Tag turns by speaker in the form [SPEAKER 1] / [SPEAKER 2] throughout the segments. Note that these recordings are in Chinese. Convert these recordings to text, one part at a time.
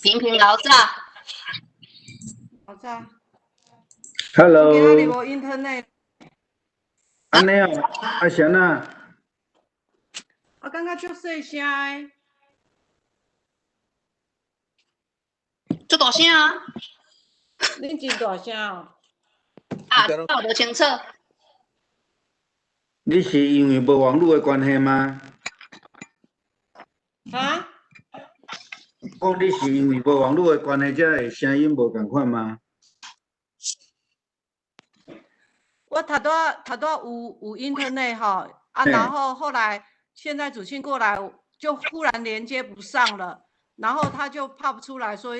[SPEAKER 1] 平平老早。
[SPEAKER 2] 老早。
[SPEAKER 3] Hello。
[SPEAKER 2] 今日无 internet。
[SPEAKER 3] 安尼哦，阿贤啊。
[SPEAKER 2] 我感觉足细声诶。
[SPEAKER 1] 足大声啊！
[SPEAKER 2] 恁真大声哦。
[SPEAKER 1] 啊，我无清楚。
[SPEAKER 3] 你是因为无网络的关系吗？
[SPEAKER 2] 啊？
[SPEAKER 3] 讲你是因为无网络的关系，才会声音无共款吗？
[SPEAKER 2] 我头拄有 internet 哈，啊，然后后来现在主信过来，就忽然连接不上了，然后他就pop出来说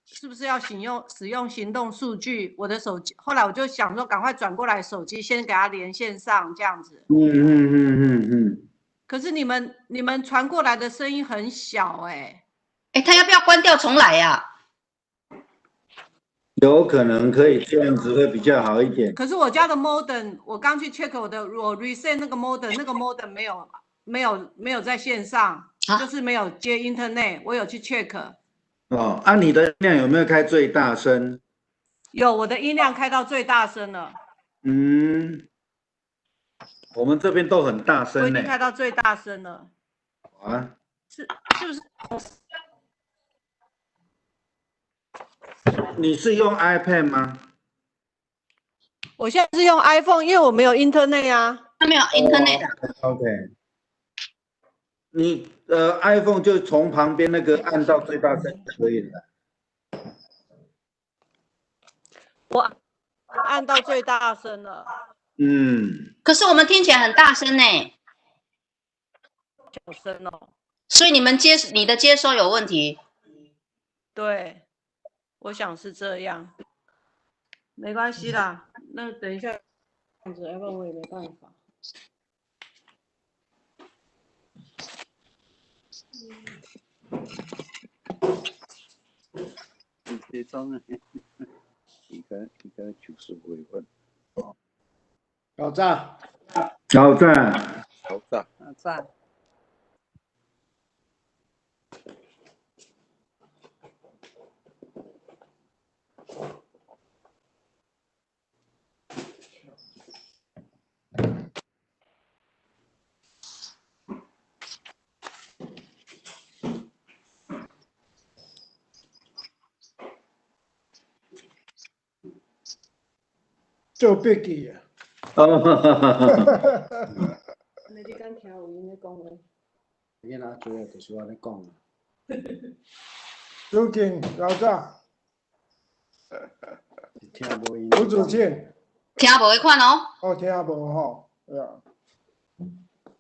[SPEAKER 2] 是不是要使用行动数据？我的手机，后来我就想说赶快转过来手机，先给他连线上这样子。可是你们传过来的声音很小哎。
[SPEAKER 1] 他要不要关掉重来呀？
[SPEAKER 3] 有可能可以这样子会比较好一点。
[SPEAKER 2] 可是我家的 modem， 我刚去 check 我 reset 那个 modem 没有在线上，就是没有接 internet， 我有去 check。
[SPEAKER 3] 哦，啊，你的音量有没有开最大声？
[SPEAKER 2] 有，我的音量开到最大声了。
[SPEAKER 3] 我们这边都很大声呢。
[SPEAKER 2] 我已经开到最大声了。
[SPEAKER 3] 啊？
[SPEAKER 2] 是不是？
[SPEAKER 3] 你是用 iPad 吗？
[SPEAKER 2] 我现在是用 iPhone， 因为我没有 internet 啊。
[SPEAKER 1] 他没有 internet。
[SPEAKER 3] OK。你iPhone 就从旁边那个按到最大声就可以了。
[SPEAKER 2] 我按到最大声了。
[SPEAKER 1] 可是我们听起来很大声呢。
[SPEAKER 2] 小声哦。
[SPEAKER 1] 所以你的接收有问题。
[SPEAKER 2] 对，我想是这样。没关系啦，那等一下这样子，要不然我也没办法。
[SPEAKER 4] 这种啊，而家就是回分。
[SPEAKER 5] 老赵。
[SPEAKER 3] 老赞。
[SPEAKER 4] 老赵。
[SPEAKER 2] 老赵。
[SPEAKER 5] 做笔记啊！
[SPEAKER 2] 你敢听有音咧讲话？
[SPEAKER 5] 囡仔主要就是我咧讲。主敬老早。
[SPEAKER 4] 听无音。
[SPEAKER 5] 吴主敬。
[SPEAKER 1] 听无迄款哦。
[SPEAKER 5] 哦，听无吼，对啊。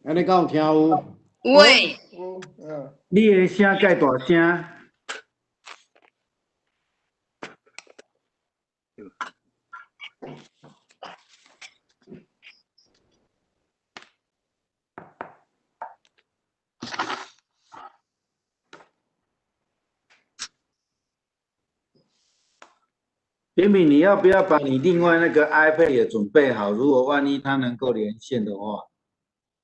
[SPEAKER 5] 安尼敢有听有？
[SPEAKER 1] 有诶。
[SPEAKER 5] 有，
[SPEAKER 3] 你的声介大声。平平，你要不要把你另外那个 iPad 也准备好？如果万一它能够连线的话。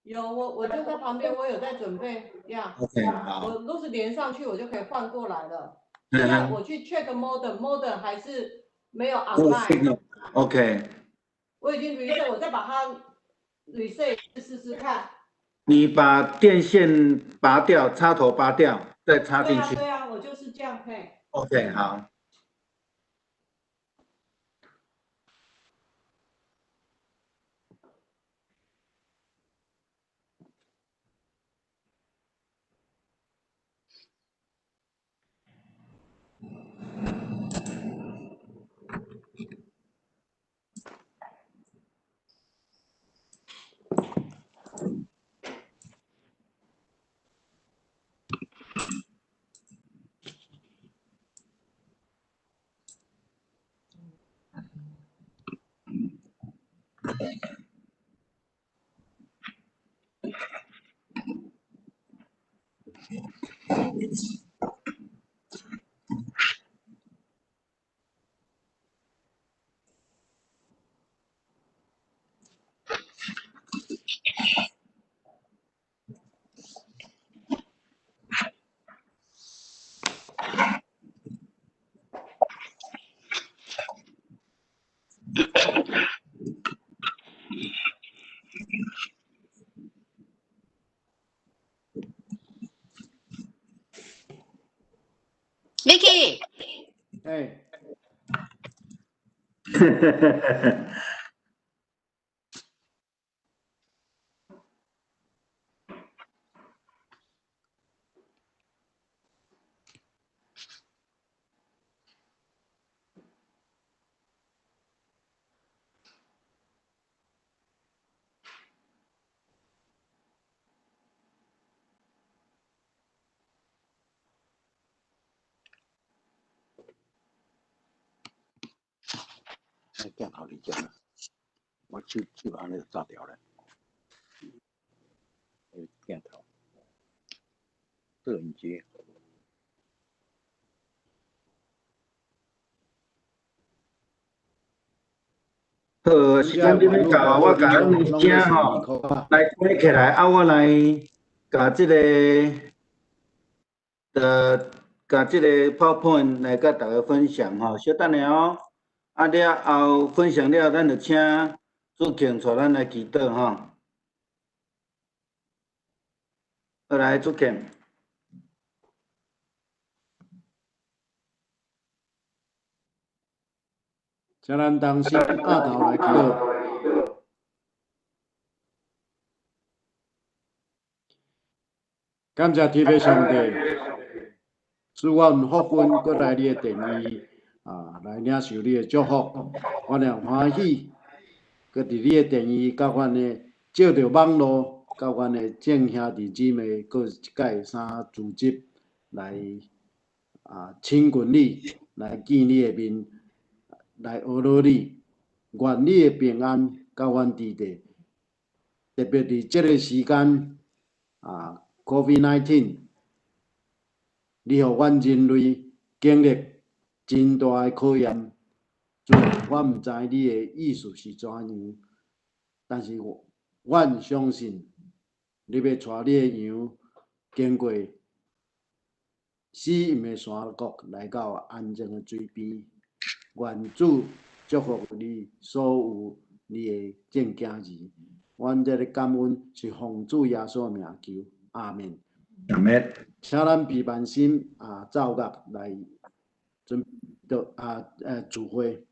[SPEAKER 2] 有，我就在旁边，我有在准备呀。
[SPEAKER 3] OK， 好。
[SPEAKER 2] 我都是连上去，我就可以换过来了。现在我去 check modem 还是没有 online。OK。我已经 reset， 我再把它 reset 试试看。
[SPEAKER 3] 你把电线拔掉，插头拔掉，再插进去。
[SPEAKER 2] 对啊，我就是这样配。
[SPEAKER 3] OK， 好。
[SPEAKER 1] Vicky，
[SPEAKER 5] 哎，
[SPEAKER 4] 那电脑里讲，我去把那个炸掉了。电头，摄影机。
[SPEAKER 3] 好，时间你要到，我甲咱的声吼来关起来，我来甲这个甲这个 PowerPoint 来甲大家分享吼，稍等下哦。了后分享了，咱就请主敬带咱来祈祷吼。好，来主敬。
[SPEAKER 5] 请咱同心压头来祈祷。感谢天父上帝，使我有福分，搁来你的殿宇来领受你的祝福，我俩欢喜，搁伫你的殿宇，甲阮的借着网络，甲阮的众兄弟姊妹，搁一届三组织来亲近你，来见你的面，来学习你，愿你的平安甲阮伫地，特别伫这个时间COVID-19， 你予阮人类经历真大的考验。主，我毋知你的意思是怎样，但是阮相信你要带你的羊经过死荫的山谷，来到安静的水边。愿主祝福你所有你的正经儿。阮这个感恩是奉主耶稣名求，阿门。
[SPEAKER 3] 阿门。
[SPEAKER 5] 请咱闭慢心走角来准聚会。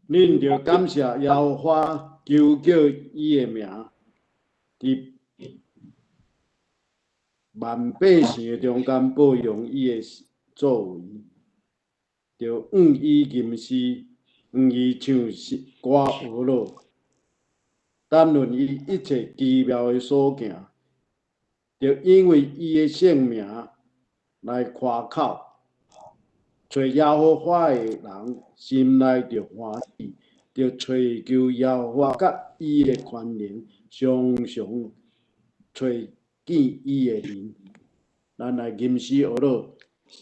[SPEAKER 5] 恁着感谢耶和华，求叫伊的名，伫万百姓的中间保养伊的作为，着愿伊吟诗，愿伊唱歌学乐，谈论伊一切奇妙的所行，着因为伊的圣名来夸口。找耶和华的人心内着欢喜，着追求耶和华甲伊的权能，常常找见伊的面。咱来吟诗学乐，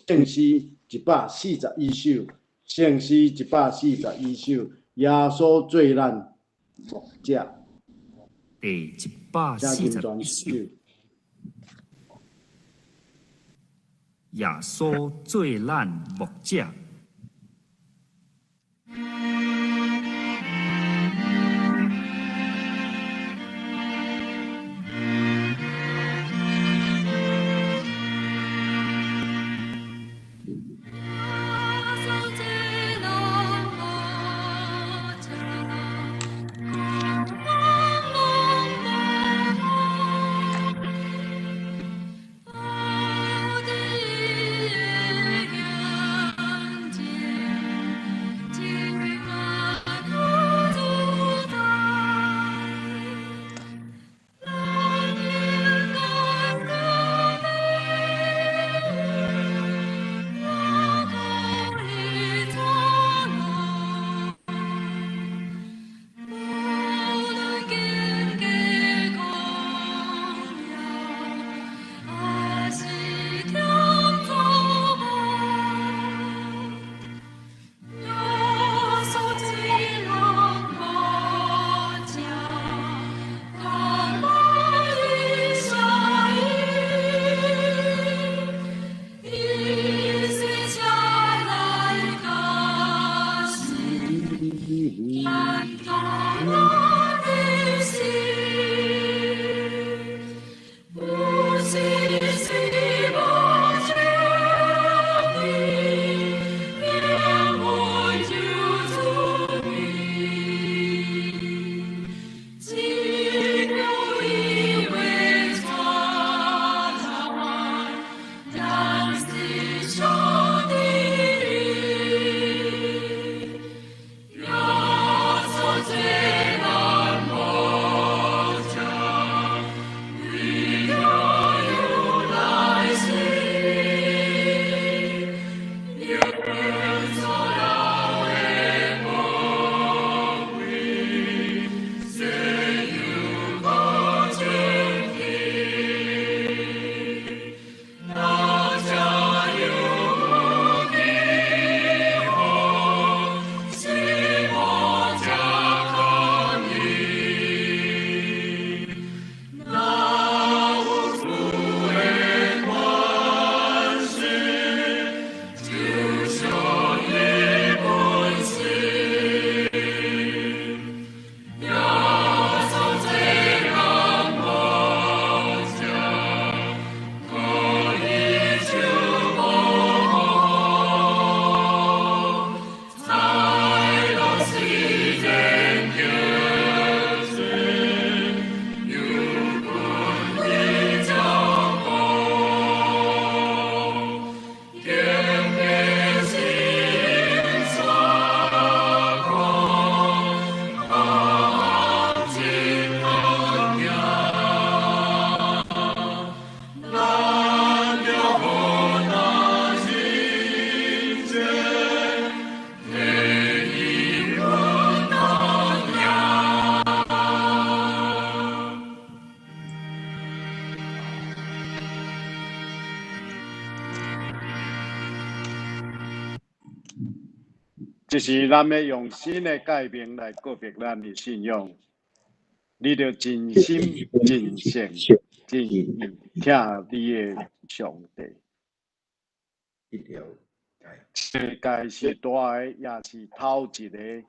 [SPEAKER 5] 圣诗141首，圣诗141首，耶稣做咱牧者，
[SPEAKER 6] 第
[SPEAKER 5] 请
[SPEAKER 6] 141
[SPEAKER 5] 金全
[SPEAKER 6] 首。
[SPEAKER 5] 首。
[SPEAKER 6] 耶稣做咱牧者。
[SPEAKER 5] 就是咱要用新的界面来告别咱的信仰，你着真心、真诚、真意听你的上帝。世界是大的，也是头一个；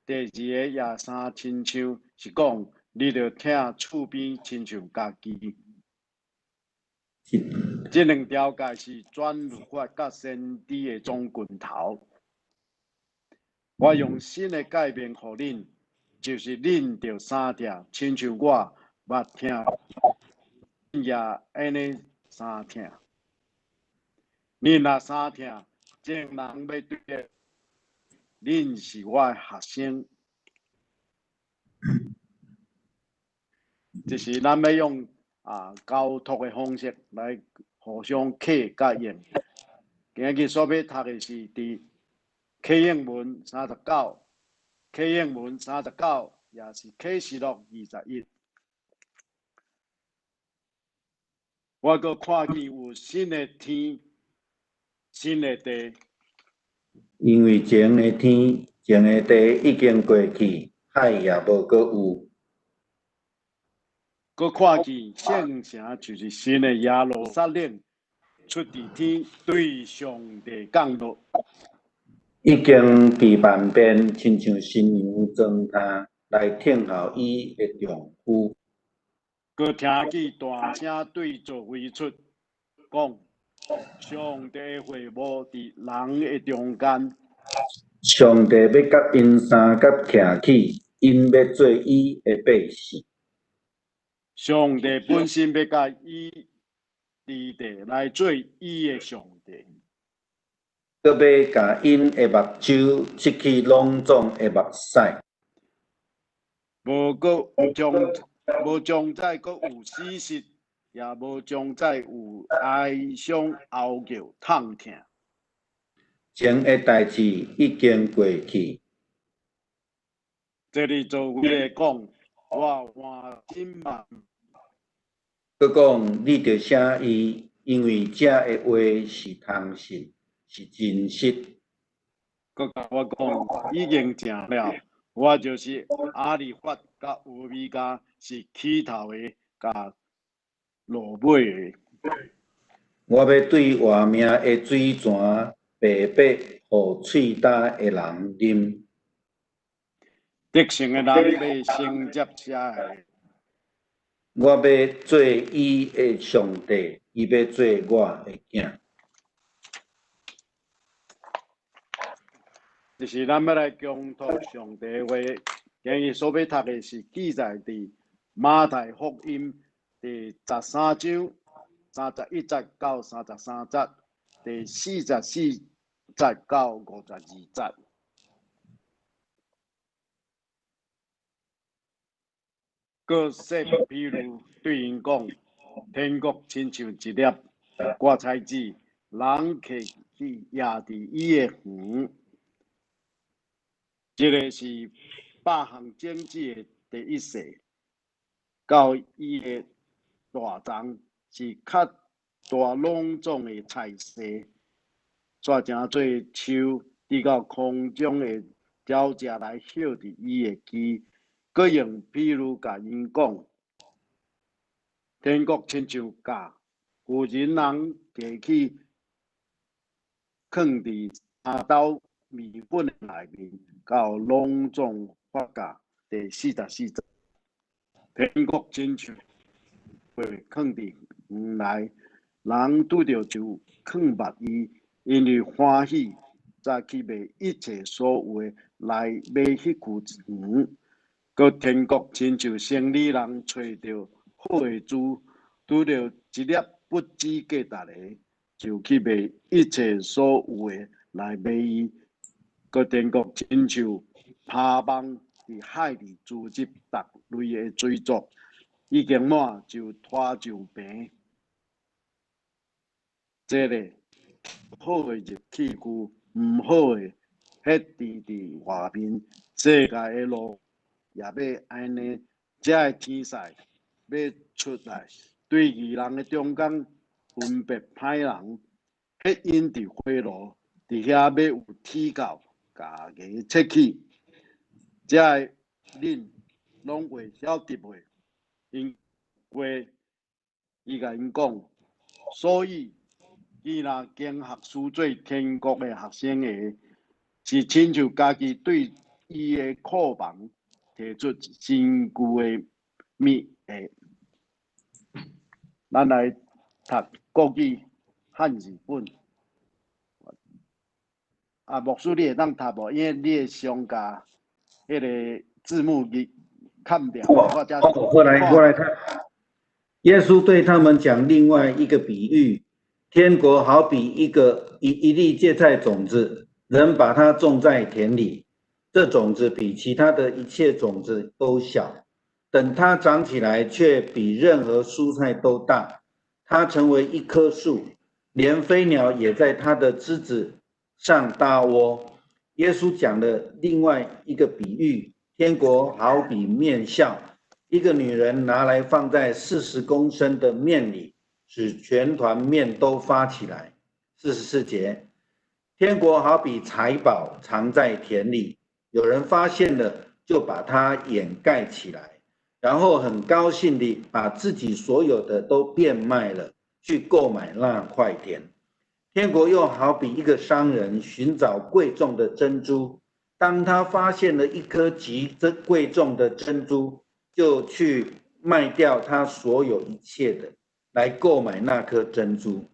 [SPEAKER 5] 第二个也三亲像，是讲你着听厝边亲像家己。这两条界是转律法甲先知的总拳头。我用新的改变互恁，就是恁着三疼，亲像我捌疼，也安尼三疼。恁若三疼，众人要对恁是我的学生。就是咱要用交托的方式来互相客甲应。今日所要读的是伫客应文39，客应文39也是启示录21。我阁看见有新的天，新的地，
[SPEAKER 3] 因为前的天、前的地已经过去，海也无阁有。
[SPEAKER 5] 阁看见圣城就是新的耶路撒冷出伫天，对上帝降落。
[SPEAKER 3] 已经被万变，亲像新娘装他来听候伊的丈夫。
[SPEAKER 5] 阁听见大声对座位出讲：上帝的会幕伫人的中间。
[SPEAKER 3] 上帝要甲因三甲徛起，因要做伊的百姓。
[SPEAKER 5] 上帝本身要甲伊伫地来做伊的上帝。
[SPEAKER 3] 阁要甲因的目睭拭去拢总的目屎，无将再阁有死实，也无将再有哀伤、嚎叫、痛痛。前的代志已经过去。
[SPEAKER 5] 这里做位来讲，我换心万。
[SPEAKER 3] 阁讲你着写伊，因为这的话是通信，是真实。
[SPEAKER 5] 阁甲我讲，已经成了。我就是阿里法甲欧米伽，是起头的甲落尾的。
[SPEAKER 3] 我要对活命的水泉白白，互喙焦的人啉。
[SPEAKER 5] 得胜的人要承接写的。
[SPEAKER 3] 我要做伊的上帝，伊要做我的囝。
[SPEAKER 5] 就是咱要来恭托上帝话，今日所要读的是记载伫马太福音第13章31节到33节，第44节到52节。个说，比如对因讲，天国亲像一粒芥菜籽，人客去压伫伊的园。这个是百行种子的第一世，到伊的大丛是较大隆重的菜色，煞正做树，滴到空中的鸟食来歇伫伊的枝。佮用比如甲因讲，天国亲像甲，有人摕去放伫三斗米粉内面，到隆重发价。第44节，天国亲像会放伫园内，人拄着就放捌伊，因为欢喜，早去卖一切所有的来买迄句园。个天国亲像生理人找到好的珠，拄着一粒不知价值的，就去卖一切所有的来买伊。个天国亲像耙网伫海里组织逐类的水族，已经满就拖上平。这个好的日气句，唔好的迄伫外面世界的路。也要安尼，这个天使要出来，对义人的中间分别歹人，迄因伫火炉，伫遐要有铁镐，甲个切去。这个恁拢会晓得袂？因话，伊甲因讲，所以伊若经学书做天国的学生的，是亲像家己对伊的库房。提出真句的密诶，咱来读国语汉语本。
[SPEAKER 3] 牧师你会当读无？因为你会上甲迄个字幕给看掉，或者
[SPEAKER 5] 我来看。耶稣对他们讲另外一个比喻：天国好比一粒芥菜种子，人把它种在田里，这种子比其他的一切种子都小，等它长起来，却比任何蔬菜都大。它成为一棵树，连飞鸟也在它的枝子上搭窝。耶稣讲了另外一个比喻：天国好比面酵。一个女人拿来放在40公升的面里，使全团面都发起来。44节，天国好比财宝藏在田里，有人发现了，就把它掩盖起来，然后很高兴地把自己所有的都变卖了，去购买那块田。天国又好比一个商人寻找贵重的珍珠，当他发现了一颗极贵重的珍珠，就去卖掉他所有一切的，来购买那颗珍珠。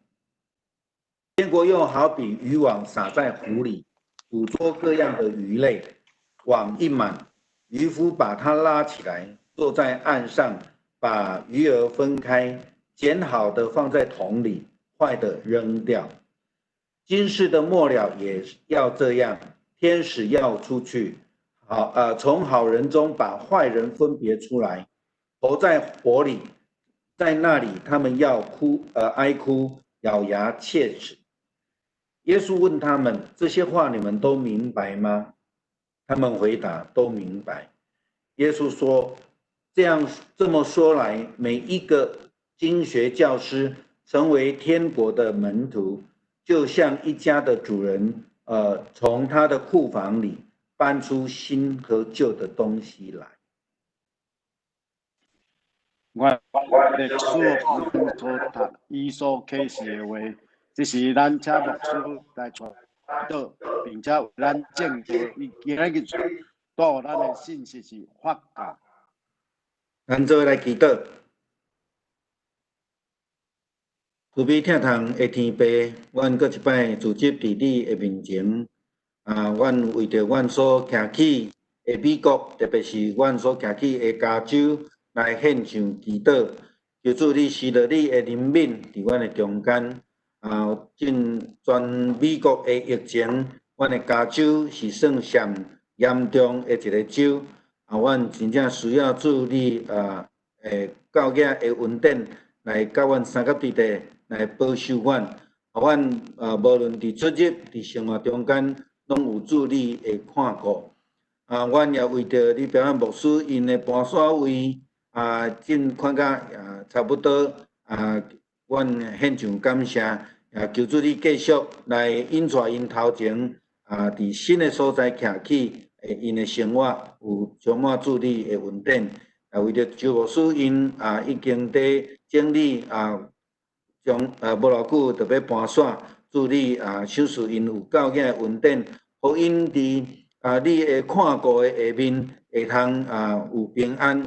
[SPEAKER 5] 天国又好比渔网撒在湖里，捕捉各样的鱼类，网一满，渔夫把它拉起来，坐在岸上，把鱼儿分开，捡好的放在桶里，坏的扔掉。今世的末了也要这样，天使要出去，从好人中把坏人分别出来，投在火里，在那里他们要哀哭，咬牙切齿。耶稣问他们：这些话你们都明白吗？他们回答：都明白。耶稣说：这么说来，每一个经学教师成为天国的门徒，就像一家的主人，从他的库房里搬出新和旧的东西来。
[SPEAKER 3] 我历史所读伊所启示的话，这是咱请牧师来传导，并且为咱证道。伊今日带予咱的信息是法教。
[SPEAKER 5] 咱做来祈祷。慈悲疼痛的天父，阮搁一摆自集伫你的面前，阮为着阮所徛起的美国，特别是阮所徛起的加州，来献上祈祷。求主你施落你的怜悯伫阮的中间。全美国的疫情，阮的加州是算上严重的一个州。阮真正需要主你教育的稳定来甲阮三甲地地来保守阮，阮无论伫出入伫生活中间，拢有主你的看顾。阮也为着你表演牧师因的搬山位，正看甲差不多，阮献上感谢，求主你继续来引带因头前，伫新的所在徛起，因的生活有充满主你的稳定。为着周牧师因已经伫整理将无偌久就要搬线，祝你手术因有够囝的稳定，互因伫你的看顾的下面会通有平安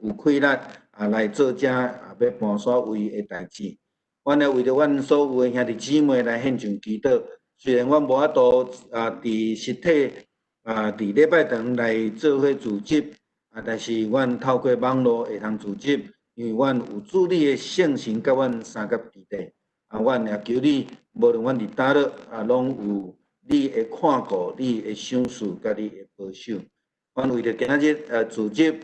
[SPEAKER 5] 有快乐来做这要搬线位的代志。阮也为着阮所有的兄弟姊妹来献上祈祷。虽然阮无法度伫实体伫礼拜堂来做伙组织，但是阮透过网络会通组织。因为阮有主你的圣神甲阮三甲地地，阮也求你，无论阮伫倒落，拢有你的看顾、你的赏赐甲你的保守。阮为着今仔日组织，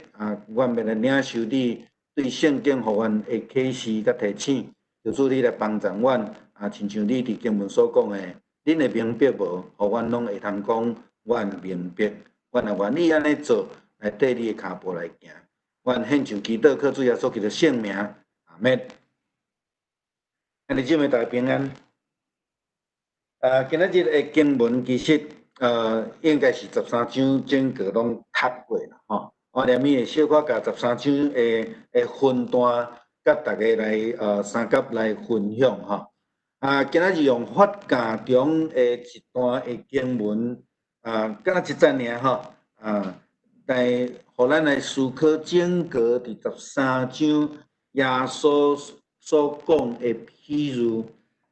[SPEAKER 5] 阮要来领受你对圣经互阮的启示甲提醒，求主你来帮助阮，亲像你伫经文所讲的，恁的明白无，互阮拢会通讲，阮明白，阮也愿意安尼做，来缀你的脚步来行。阮献上祈祷，靠主耶稣基督圣名，阿门。兄弟姊妹，大家平安。今仔日的经文其实应该是13章整个拢读过啦，吼。我念伊会小可甲13章的分段，甲大家来三甲来分享吼。今仔日用法教中的一段的经文，敢若一节尔吼，来互咱来思考整个伫13章耶稣所讲的譬喻。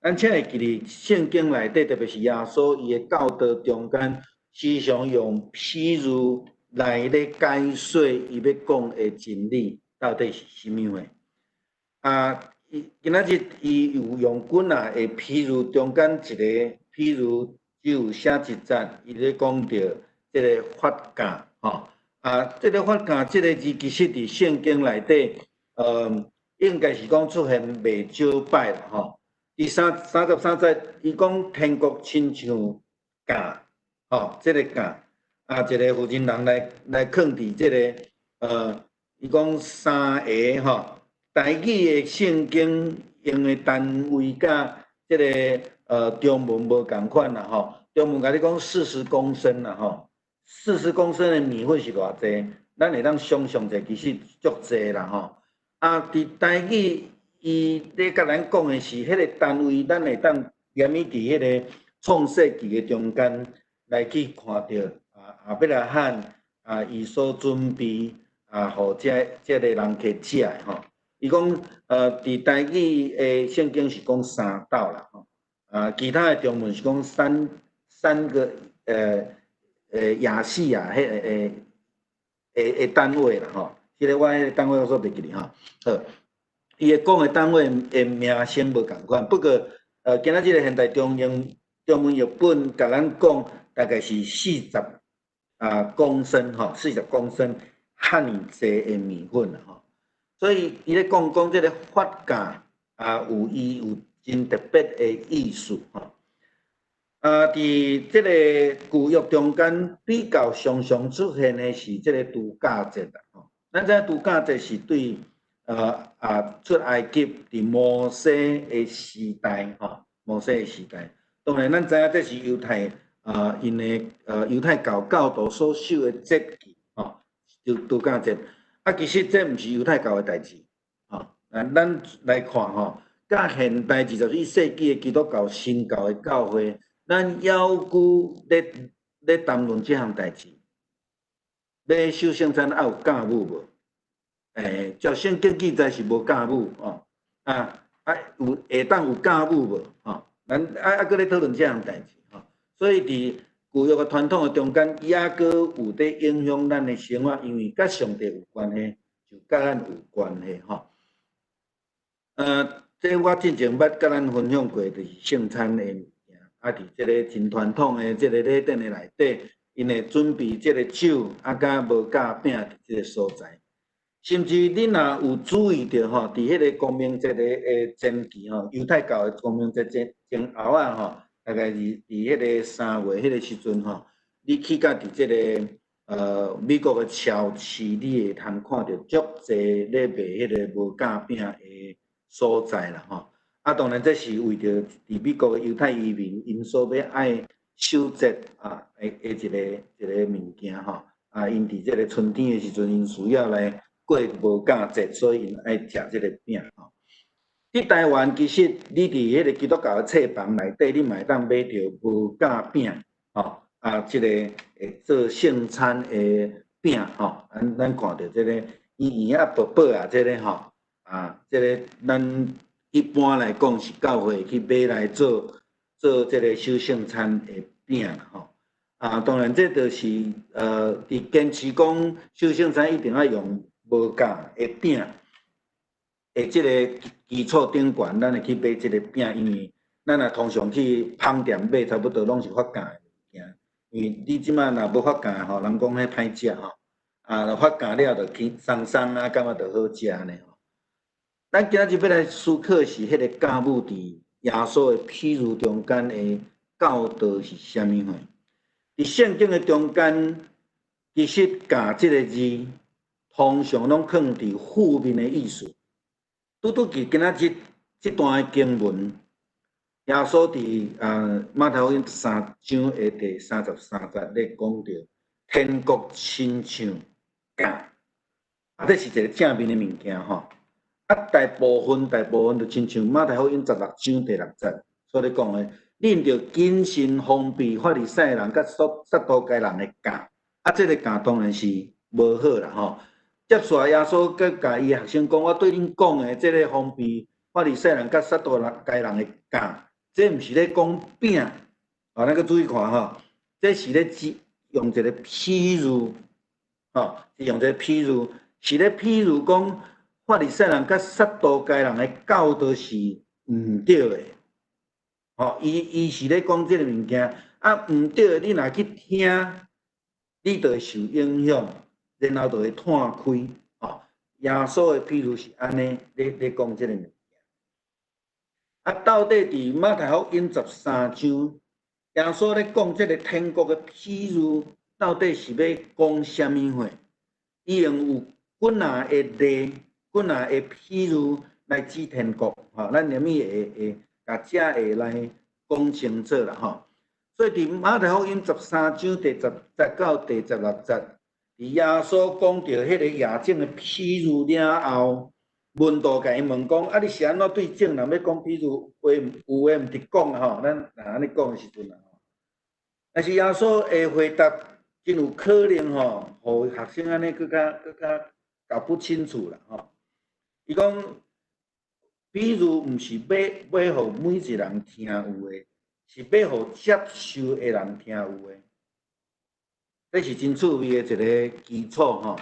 [SPEAKER 5] 咱请会记哩，圣经内底，特别是耶稣伊的教导中间，时常用譬如来咧解说伊要讲的真理到底是啥物货。今仔日伊有用几啊个譬如中间一个譬如只有写一节，伊咧讲到即个法价吼。即个法价即个字其实伫圣经内底，应该是讲出现袂少摆啦吼。第33节，伊讲天国亲像架，吼，即个架一个负责人来放伫即个伊讲三个吼。台语的圣经用的单位甲即个中文无共款啦吼，中文甲你讲40公升啦吼，40公升的米粉是偌济？咱会当想象者，其实足济啦吼。伫台语伊咧甲咱讲的是迄个单位，咱会当连伊伫迄个创世纪的中间来去看到亚伯拉罕伊所准备互即个人去食的吼。伊讲，伫台语诶圣经是讲三道啦，吼，其他诶中文是讲三个亚细亚迄单位啦，吼，迄个我迄个单位我所袂记哩吼。好，伊诶讲诶单位诶名称无共款，不过今仔日个现代中文译本甲咱讲，大概是40公升吼，40公升遐尼济诶米粉啦，吼。所以伊咧讲即个法价有真特别的意思吼。伫即个旧约中间比较常出现的是即个度假节啦吼。咱知影度假节是对出埃及伫摩西的时代吼，摩西的时代。当然咱知影这是犹太因的犹太教徒所守的节期吼，就度假节。其实这毋是犹太教的代志，吼。咱来看吼，甲现代21世纪的基督教新教的教会，咱犹久咧谈论这项代志。要守圣餐要有教母无？照圣经记载是无教母哦。有下当有教母无？吼，咱搁咧讨论这项代志吼。所以伫旧约个传统的中间，也搁有伫影响咱的生活，因为甲上帝有关系，就甲咱有关系吼。这我之前捌甲咱分享过，就是圣餐的物件。伫即个真传统的即个礼典的内底，因会准备即个酒，甲无甲饼伫即个所在。甚至你若有注意到吼，伫迄个光明节的前期吼，犹太教的光明节前后吼。大概伫迄个3月迄个时阵吼，你去到伫即个美国的超市，你会通看到足侪咧卖迄个无架饼的所在啦吼。当然这是为着伫美国的犹太移民因所要爱守节一个物件吼。因伫即个春天的时阵，因需要来过无架节，所以因爱食即个饼吼。伫台湾，其实你伫迄个基督教的册房内底，你嘛会当买到无架饼，吼即个做圣餐的饼，吼，咱看到即个圆圆薄薄即个吼，即个咱一般来讲是教会去买来做即个守圣餐的饼吼。当然这就是伫坚持讲守圣餐一定要用无架的饼。即个基础顶悬，咱会去买即个饼，因为咱也通常去饭店买，差不多拢是发价的物件。因为你即摆若无发价吼，人讲迄歹食吼，发价了就去松松感觉就好食呢吼。咱今仔日要来思考是迄个教母伫耶稣的譬如中间的教导是啥物货？伫圣经的中间，其实“教”即个字，通常拢放伫负面的意思。拄伫今仔日这段的经文，耶稣伫马太福音3章的第33节咧讲到，天国亲像架，这是一个正面的物件吼。大部分就亲像马太福音16章第6节所咧讲的，恁着谨慎防备法利赛人甲撒都该人的架。这个架当然是无好啦吼。接续耶稣佮甲伊学生讲，我对恁讲的，即个防备法利赛人甲撒都该人的架，
[SPEAKER 7] 这毋是咧讲饼，啊，咱个注意看吼，这是咧用一个譬喻，吼，是用一个譬喻，是咧譬喻讲法利赛人甲撒都该人的教导是毋对的，吼，伊是咧讲即个物件，啊，毋对的，你若去听，你就会受影响，然后就会断开，吼，耶稣的譬喻是安尼咧讲即个物件。啊，到底伫马太福音13章，耶稣咧讲即个天国的譬喻，到底是要讲啥物货？伊用有几若的例、几若的譬喻来指天国，吼，咱连咪会甲遮会来讲清楚啦，吼。所以伫马太福音13章第10到第16节，伫耶稣讲到迄个亚种的譬喻了后。门徒甲伊问讲：啊，你是安怎对众人要讲譬如话有话毋直讲吼？咱若安尼讲的时阵啊，但是耶稣的回答真有可能吼，互学生安尼更加搞不清楚啦吼。伊讲，譬如毋是要互每一个人听有的，是要互接受的人听有的。这是真趣味的一个基础吼，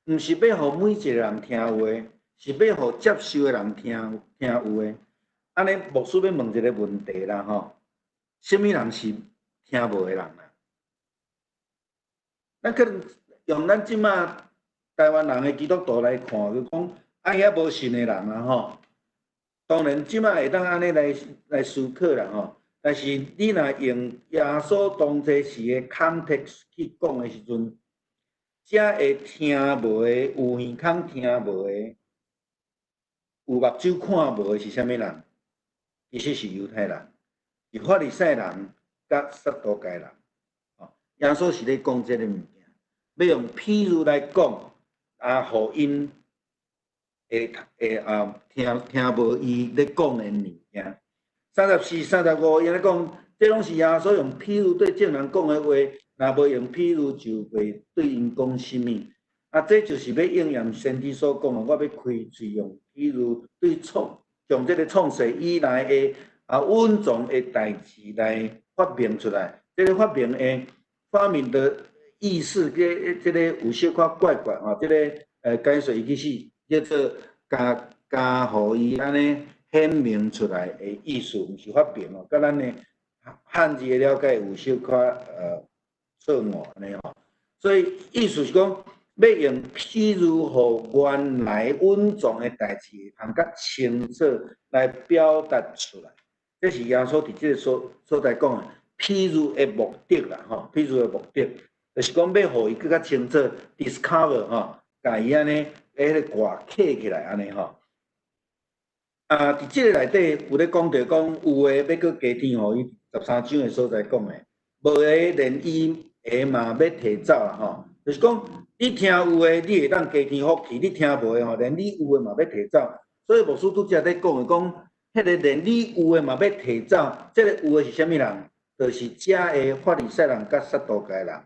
[SPEAKER 7] 毋是要互每一个人听有的。是要互接受的人听有诶，安尼牧师要问一个问题啦吼，什么人是听无诶人啦？咱可能用咱即马台湾人诶基督徒来看，就讲啊遐无信诶人啦吼。当然即马会当安尼来思考啦吼，但是你若用耶稣当初时诶 context 去讲诶时阵，遮会听无诶，有耳孔听无诶。有目睭看无的是啥物人？其实是犹太人，是法利赛人甲撒都该人。哦，耶稣是咧讲即个物件，要用譬喻来讲，啊，互因会听无伊咧讲的物件。34、35，伊咧讲，这拢是耶稣用譬喻对众人讲的话，若无用譬喻就袂对因讲什么。啊，这就是要应验先知所讲的，我要开嘴用譬如对将这个创世以来的稳重的代志来发明出来。这个发明的意思，这个有小可怪怪啊。这个解说伊其实叫做加互伊安尼显明出来的意思，毋是发明哦。甲咱的汉字的了解有小可错误安尼吼。所以意思是讲。要用譬如互原来稳重的代志，通较清楚来表达出来。这是耶稣伫即个所在讲的譬如的目的啦，吼，譬如的目的，就是讲要互伊更较清楚 discover 吼，甲伊安尼迄个挂刻起来安尼吼。啊，伫即个内底有咧讲到讲，有诶要搁加添互伊13章的所在讲的，无诶连伊下嘛要提走啦吼，就是讲。你听有诶，你会当加添福气；你听无诶吼，连你有诶嘛要摕走。所以牧师拄则咧讲诶，讲迄个连你有诶嘛要摕走，即个有诶是啥物人？就是遮诶法利赛人甲撒都该人。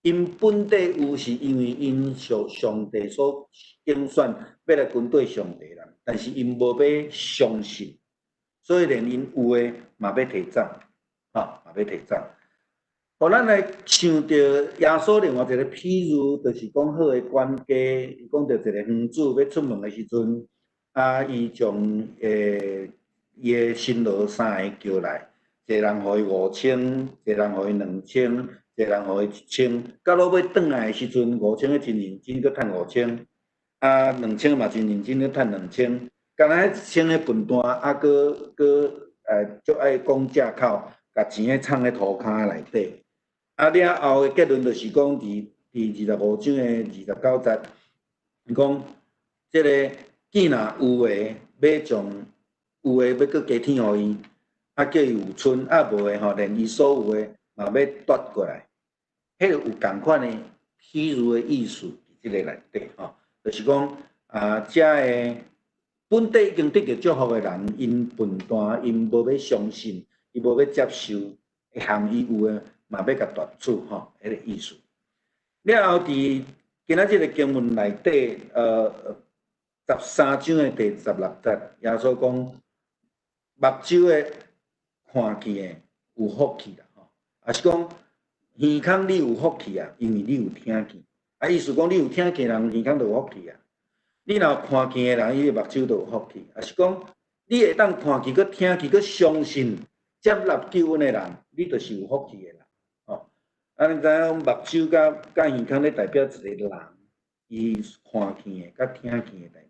[SPEAKER 7] 因本地有是因为因受上帝所拣选，要来跟对上帝人，但是因无要相信，所以连因有诶嘛要摕走，嘛要摕走。互咱来想着耶稣另外一个譬喻，就是讲好诶管家，伊讲着一个园主要出门诶时阵，伊将伊诶新郎3个叫来，一个人互伊5000，一个人互伊2000，一个人互伊1000，到落尾转来诶时阵，5000个真认真，搁趁5000，2000嘛真认真，搁趁2000，干那1000个笨蛋，搁足爱讲借口，甲钱个藏咧涂骹内底。了后的结论就是讲，伫25章的29节，伊讲即个既若有诶，要将有诶要搁加添互伊，叫伊有剩，无诶吼，连伊所有诶嘛要夺过来。迄个有共款诶譬如诶意思，伫即个内底吼，就是讲遮诶本地已经得到祝福诶人，因笨蛋，因无要相信，伊无要接受，会含伊有诶。嘛要甲夺取吼，迄个意思。了后伫今仔日个经文内底，13章的第16节，耶稣讲目睭的看去的有福气啦吼，也是讲耳孔你有福气啊，因为你有听见，啊意思讲你有听见人耳孔就有福气啊。你若看见的人，伊目睭就有福气，也是讲你会当看见、佮听见、佮相信、接纳救恩的人，你就是有福气的人。吼，啊，你知影目睭甲耳孔咧代表一个人，伊看见的、佮听见的代志。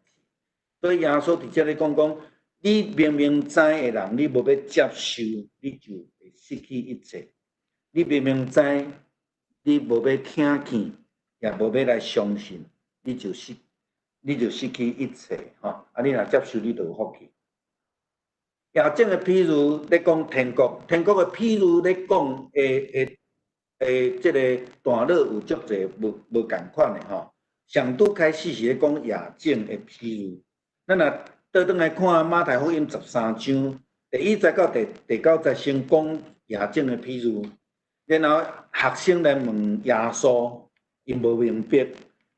[SPEAKER 7] 所以耶稣直接咧讲，你明明知的人，你无要接受，你就会失去一切。你明明知，你无要听见，也无要来相信，你就失去一切。吼，啊，你若接受，你就有福气。亚正的譬如咧讲天国，天国的譬如咧讲即个段落有足侪无共款的吼。上拄开始是咧讲亚正的譬如，咱若倒转来看马太福音13章第1节到第9节，先讲亚正的譬如，然后学生来问耶稣，伊无明白，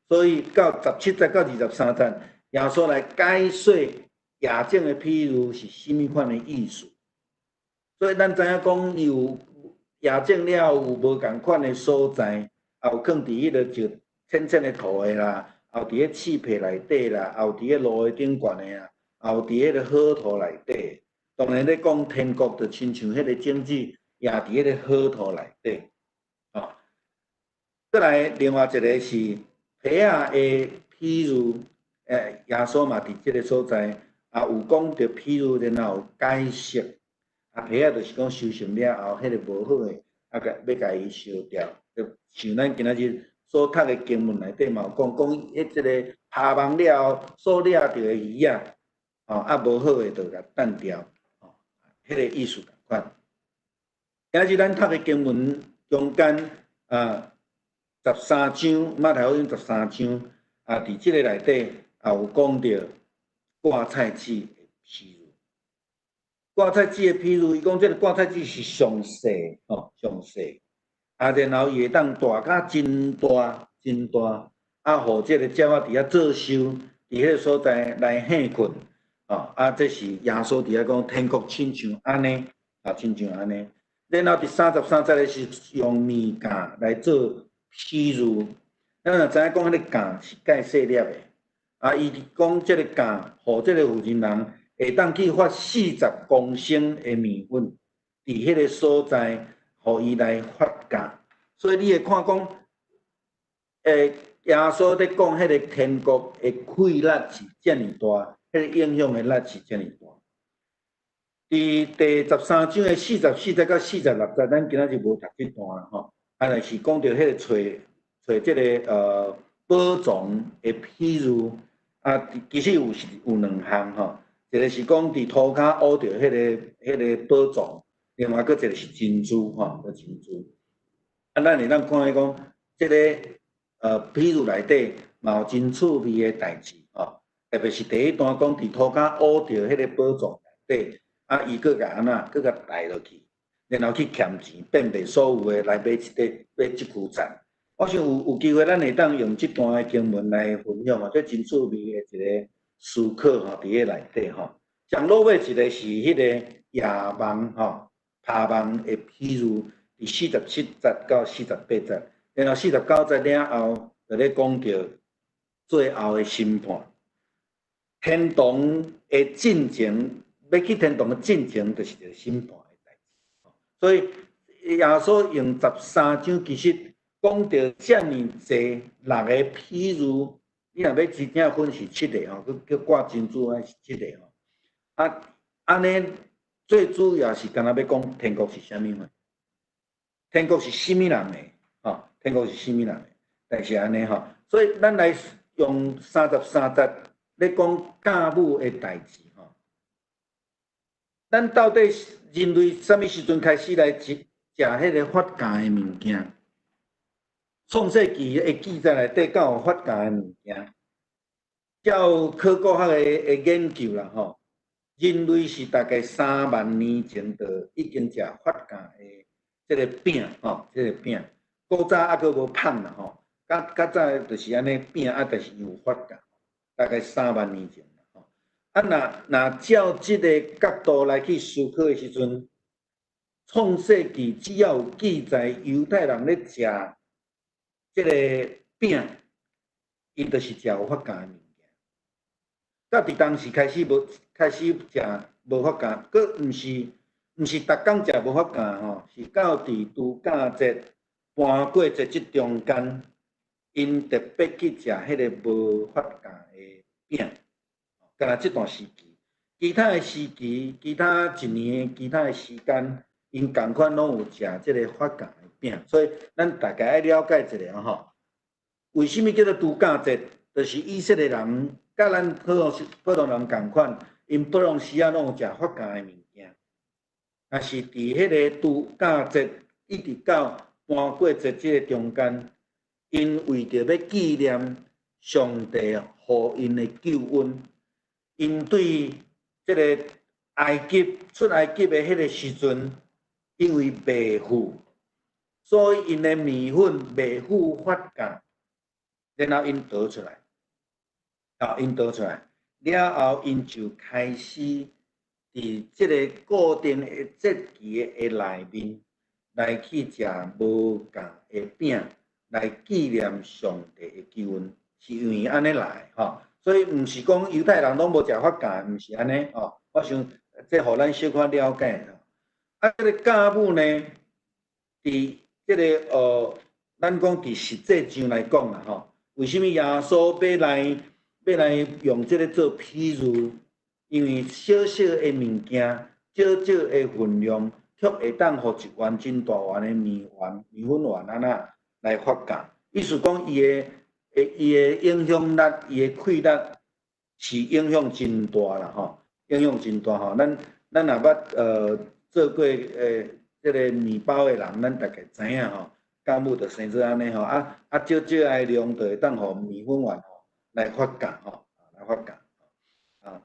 [SPEAKER 7] 所以到17节到23节，耶稣来解说亚正的譬如是甚物款的意思。所以咱知影讲有亚正了有无共款的所在，也有放伫迄个就浅浅的土的啦，也有伫咧刺皮内底啦，也有伫咧路的顶悬的啊，也有伫迄个好土内底。当然咧讲天国就亲像迄个种子也伫迄个好土内底。哦，再来另外一个是皮仔的譬如，耶稣嘛伫即个所在也有讲着譬如，然后解释。啊，皮仔就是讲修行了后，迄个无好诶，啊，要甲伊烧掉。就像咱今仔日所读诶经文内底嘛有讲即个拍网了后所掠着诶鱼啊，哦，啊无好诶，就甲弹掉，哦，迄个意思共款。今日咱读诶经文中间13章，马太福音13章啊，伫即个内底也有讲着芥菜籽诶譬如。芥菜籽的譬如，伊讲即个芥菜籽是上细，吼，上细，啊，然后伊会当大甲真大，真大，啊，互即个鸟仔伫遐做收，伫迄个所在来享困，吼，啊，这是耶稣伫遐讲天国亲像安尼，啊，亲像安尼。然后第33节咧是用面架来做譬如，咱若知影讲迄个架是介细粒的，啊，伊讲即个架，互即个有钱人。会当去发40公升的面粉，伫迄个所在，互伊来发价。所以你会看讲，耶稣咧讲迄个天国的气力是遮尔大，迄个影响的力是遮尔大。伫第13章的44节到46节，咱今仔日无读这段啦吼，啊，就是讲到迄个找即个宝藏的譬如，啊，其实有两项吼。一个是讲伫涂骹挖着迄个宝藏，另外佫一个是珍珠吼，个珍珠。啊，咱会当看伊讲，即个譬如内底嘛有真趣味诶代志吼，特别是第一段讲伫涂骹挖着迄个宝藏内底，啊，伊佫甲安那佫甲带落去，然后去欠钱，变卖所有诶来买即区田。我想有机会，咱会当用即段诶经文来分享啊，这真趣味诶一个。思考吼，伫个内底吼，上落尾一个是迄个夜梦吼，拍梦的譬如，伫47节到48节，然后49节了后，就咧讲着最后的审判。天堂的进程，要去天堂的进程，就是一个审判的代志。所以耶稣用13章，其实讲着遮尔济6个譬如。你若要真正分是7个吼，佮挂珍珠啊是7个吼。啊，安尼最主要是干那要讲天国是啥物货？天国是甚物人的？吼，天国是甚物人的？但是安尼吼，所以咱来用33节咧讲教母的代志吼。咱到底人类啥物时阵开始来食迄个发芽的物件？创世纪的记载内底，敢有发芽的物件？照考古学的研究啦，吼，人类是大概3万年前就已经食发芽的这个饼，吼，这个饼，古早还佫无芳啦，吼，较早就是安尼饼，啊，但是有发芽，大概3万年前啦，吼。啊，若照这个角度来去思考的时阵，创世纪只要有记载犹太人咧食即个饼，因就是食有法教的物件。到伫当时开始食无法教，佫毋是逐工食无法教吼，是到伫度假节、搬过节即中间，因特别去食迄个无法教的饼。干那即段时期，其他的时期、其他一年、其他的时间，因共款拢有食即个法教的饼，所以咱大概要了解一下吼。为什么叫做度假节？就是以色列人甲咱普通人共款，因普通时啊拢有食法教的物件。但是伫迄个度假节一直到搬过节即个中间，因为着要纪念上帝互因的救恩。因对即个出埃及的迄个时阵，因为未赴，所以因的米粉未赴法教，然后因倒出来，了后因就开始伫即个固定的节期的内面来去食无教的饼，来纪念上帝的救恩，是因为安尼来吼。所以毋是讲犹太人拢无食法教，毋是安尼哦。我想这互咱小可了解。啊，这个教母呢，伫这个咱讲伫实际上来讲啦吼，为什么耶稣要来用这个做譬如？因为小小的物件，少少的分量，却会当互一碗真大碗的米粉丸安那来发酵。意思讲伊的影响力，伊的气力是影响真大啦吼，影响真大吼。咱若捌做过即个面包的人，咱大概知影吼，酵母就生做安尼吼，少少的量就会当互面粉丸吼来发酵吼，来发酵啊。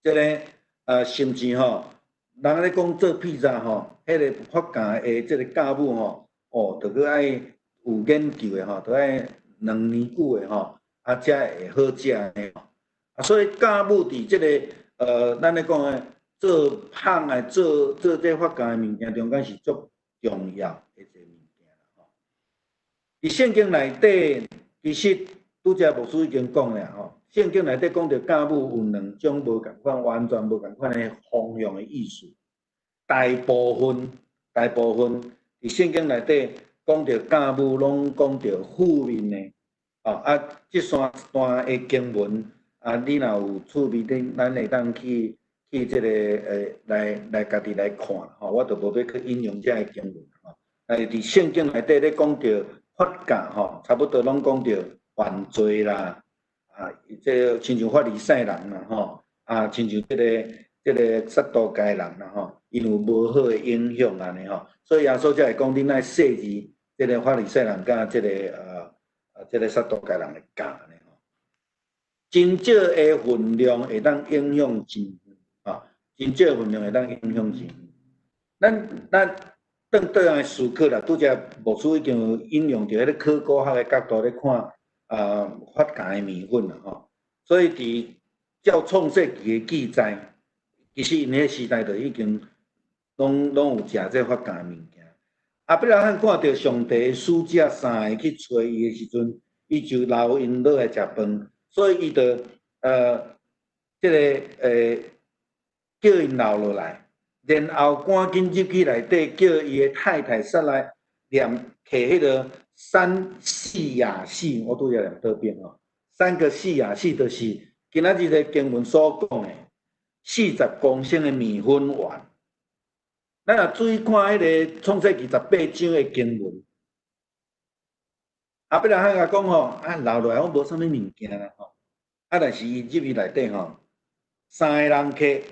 [SPEAKER 7] 即个甚至吼，人咧讲做披萨吼，迄个发酵的即个酵母吼，着佮爱有研究的吼，着爱2年久的吼，才会好食的吼。所以酵母伫即个咱咧讲的做香的做这发酵的物件中间是足重要的一个物件啦吼。伫圣经内底，其实拄则牧师已经讲了吼。圣经内底讲到酵母有2种无共款、完全无共款的方向的意思。大部分伫圣经内底讲到酵母，拢讲到负面的。即3段的经文你若有趣味的，咱会当去即个来家己来看吼。我就无要去引用遮个经文吼。伫圣经内底咧讲到法教吼，差不多拢讲到犯罪啦。即亲像法利赛人啦吼，亲像即个撒都该人啦吼，因有无好的影响安尼吼，所以耶稣才会讲恁爱设置即个法利赛人甲即个撒都该人的教安尼吼，真少的分量会当影响真远真少分量会当影响真远。咱倒来思考啦，拄则牧师已经有引用着迄个考古学的角度咧看。发酵的面粉啦吼，所以伫照创世纪的记载，其实因迄时代就已经拢有食这发酵的物件。亚伯拉罕看到上帝的使者3个去找伊的时阵，伊就留因落来食饭，所以伊就即个叫因留落来，然后赶紧入去内底叫伊的太太撒来念摕迄个。3细亚细，我拄则念倒边吼。3个细亚细，就是今仔日的经文所讲的40公升的面粉丸。咱若注意看迄个创世纪18章的经文，亚伯拉罕甲讲吼，留落来我无啥物物件啦吼。但是伊入去内底吼，3个人客，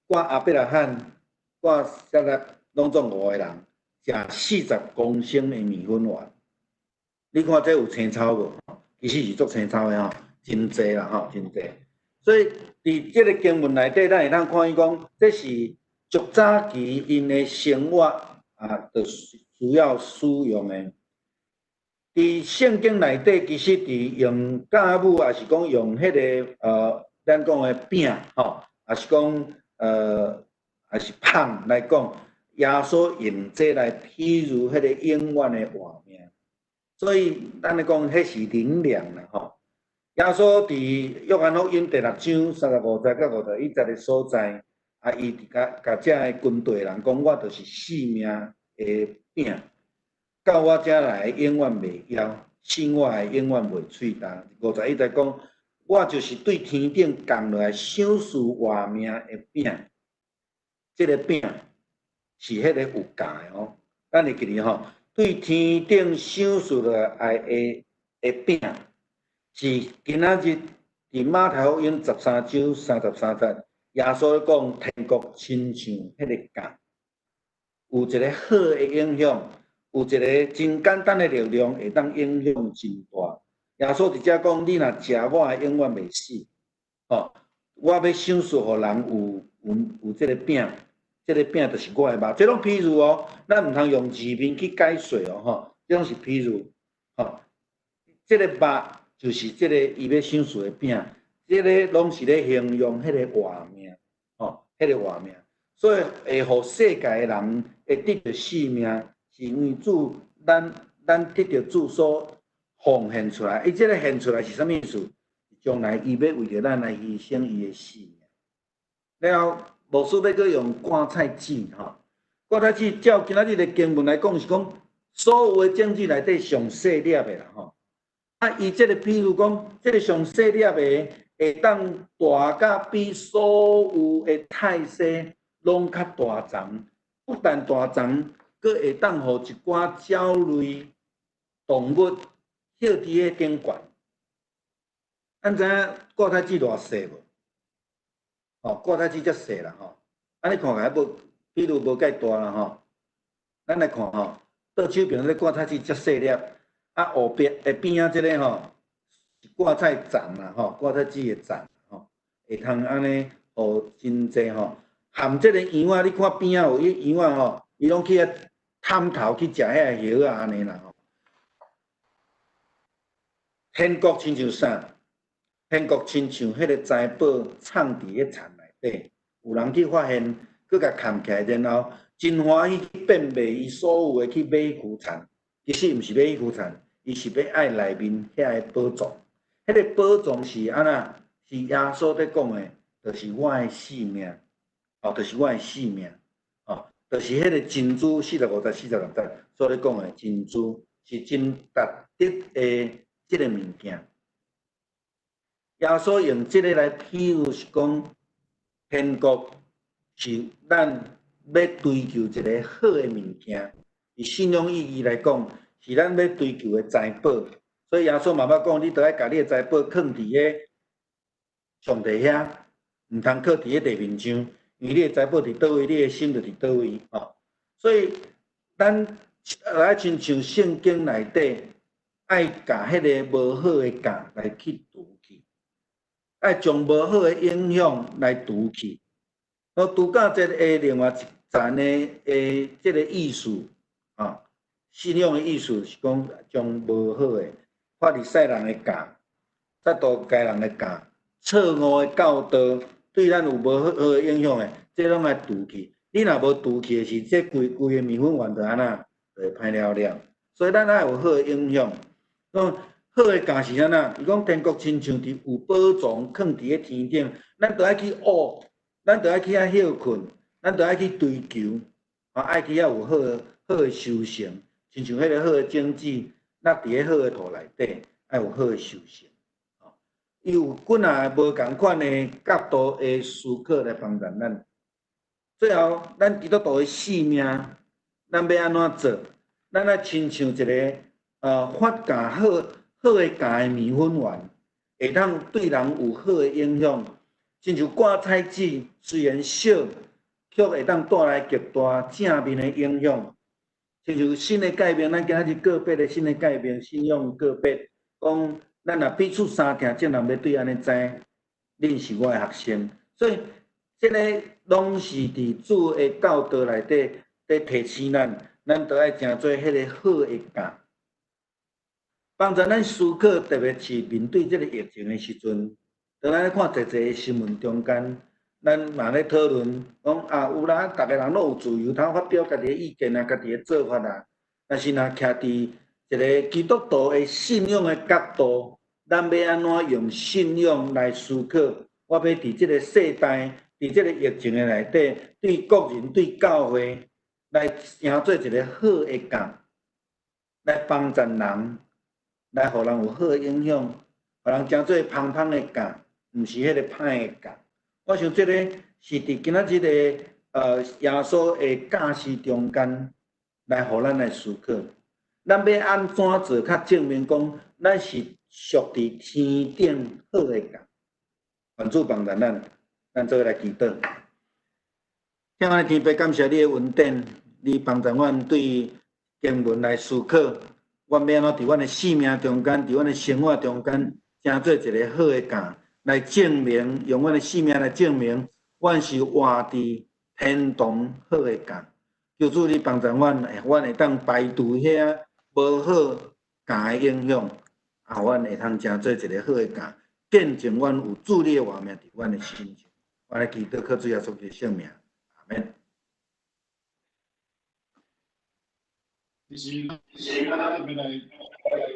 [SPEAKER 7] 我亚伯拉罕，我撒拉，拢总5个人，食40公升的面粉丸。你看这有青草无？其实是足青草的吼，真济啦吼，真济。所以伫这个经文内底，咱会当看伊讲，这是足早期因的生活就需要使用的。伫圣经内底，其实伫用酵母，也是讲用迄个咱讲的饼吼，也是讲也是香来讲，耶稣用这来譬如迄个永远的活命，所以咱咧讲，迄是灵粮啦吼。耶稣伫约翰福音第6章35节到51节的所在，伊甲遮个军队人讲，我就是生命的饼，到我遮来永远袂枵，信我的永远袂喙干。51节讲，我就是对天顶降落来享受活命的饼，这个饼是迄个有价的哦。咱会记哩吼，对天顶享受落来的饼。是今仔日伫马太福音13章33节，耶稣讲天国亲像迄个羹，有一个好的影响，有一个真简单的力量会当影响真大。耶稣伫遮讲，你若食我的，永远袂死。哦，我要享受，互人有这个饼，这个饼就是我的肉。这种譬如哦，咱毋通用字面去解说哦，吼，这种是譬如，吼，这个肉。就是这个伊要享受的饼，这个拢是咧形容迄个活命，吼，迄个活命，所以会互世界的人会得到生命，是因为主咱得到主所奉献出来。伊这个献出来是啥物意思？将来伊要为着咱来牺牲伊的生命。然后牧师要搁用芥菜籽，吼，芥菜籽照今仔日的经文来讲，是讲所有的种子内底上细粒的啦，吼。伊即个比如讲，即个上细粒的会当大甲比所有的泰西拢较大丛，不但大丛，佫会当互一寡鸟类动物歇伫迄顶悬。咱知影芥菜籽偌细无？哦，芥菜籽遮细啦吼。安尼看起来无，比如无介大啦吼。咱来看吼，倒手边咧芥菜籽遮细粒。后边下边仔即个吼是芥菜丛啦吼，芥菜籽的丛吼，会通安尼互真济吼。含即个羊仔，你看边仔有迄羊仔吼，伊拢去遐探头去食遐叶啊安尼啦吼。天国亲像啥？天国亲像迄个财宝藏伫迄田内底，有人去发现，佮甲藏起来，然后真欢喜去变卖伊所有的去买渔田。其实毋是买渔田，伊是要爱内面遐个宝藏。迄个宝藏是安那？是耶稣在讲的，就是我的生命，哦，就是我的生命，哦，就是迄个珍珠45节、46节所咧讲的珍珠，是真值得的即个物件。耶稣用即个来比喻，是讲天国是咱要追求一个好的物件。以信仰意义来讲，是咱要追求的财宝。所以耶稣妈妈讲，你着爱把你的财宝藏伫个上帝遐，毋通靠伫个地面上，因为你的财宝伫倒位，你的心就伫倒位。哦，所以咱爱亲像圣经内底，爱甲迄个无好的教来去除去，爱将无好的影响来除去。除到这个另外一层的这个意思。啊，信仰的意思是讲，将无好的发伫世人的教，杀毒家人的教，错误的教导，对咱有无好的影响的，这拢爱除去。你若无除去的是，这规个面粉丸就安那，就会歹了了。所以咱爱有好的影响。好的教是安那？伊讲天国亲像伫有宝藏藏伫个天顶，咱着爱去学，咱着爱去遐休困，咱着爱去追求，爱去遐有好的修行，亲像迄个好的种子，那伫个好的土内底，爱有好的修行。伊有几啊无共款的角度的思考来帮助咱。最后，咱基督徒的性命，咱要安怎做？咱爱亲像一个发教好的教的面粉丸，会当对人有好的影响。亲像芥菜籽，虽然小，却会当带来极大正面的影响。亲像新的改变，咱今仔日个别的新的改变，信仰个别，讲咱若彼此相听，众人要对安尼知，恁是我的学生。所以，这个拢是伫主的教导内底，在提醒咱，咱着爱诚做迄个好的教，帮助咱思考，特别是面对这个疫情的时阵，当咱看侪的新闻中间，咱嘛咧讨论讲啊，有啦，逐个人都有自由通发表家己的意见啊，家己的做法啊。但是若徛伫一个基督徒的信仰的角度，咱要安怎用信仰来思考？我要伫即个世代，伫即个疫情的内底，对国人、对教会来成做一个好的教，来帮助人，来互人有好的影响，互人成做芳芳的教，毋是迄个歹的教。我想即个是伫今仔日个耶稣的教示中间，来互咱来思考。咱要安怎做，较证明讲咱是属伫天顶好的教。愿主帮助咱做来祈祷。亲爱的天父，感谢你的恩典，你帮助阮对经文来思考，阮要安怎伫阮的生命中间，伫阮的生活中间，成做一个好的教，来证明，用阮的生命来证明，阮是活伫天堂好的教。求主你帮助阮，阮会当排除遐无好教的影响，阮会通成做一个好的教。见证阮有主你的话命伫阮的心中，我来祈祷靠主耶稣基督圣名，阿免。
[SPEAKER 5] 就是咱要来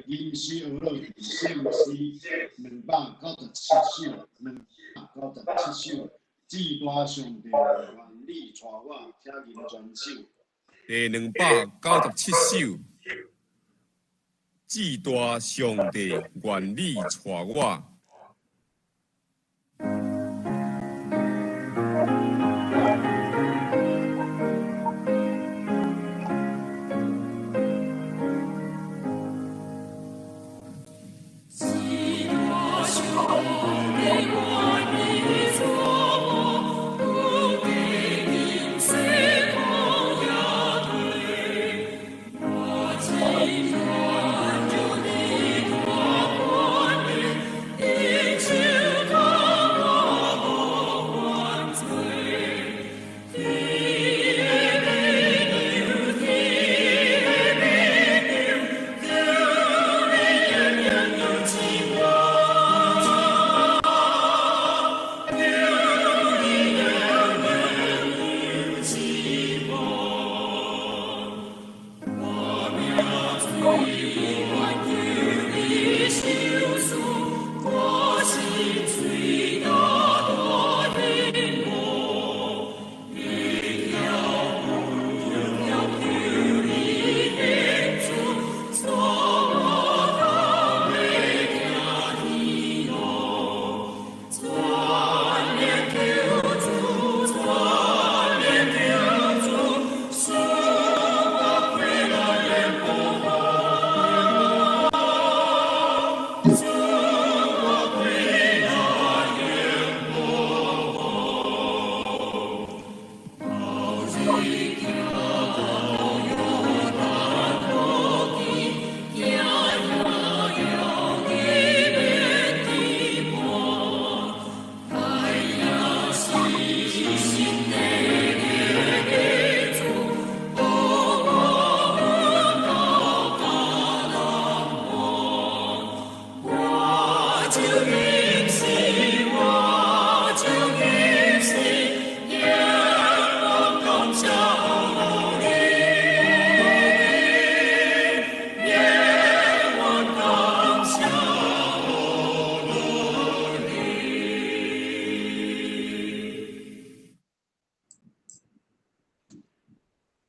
[SPEAKER 5] 吟诗而论，圣诗297首，297首，至大上帝愿你带我，听人全首。
[SPEAKER 8] 第297首，至大上帝愿你带我。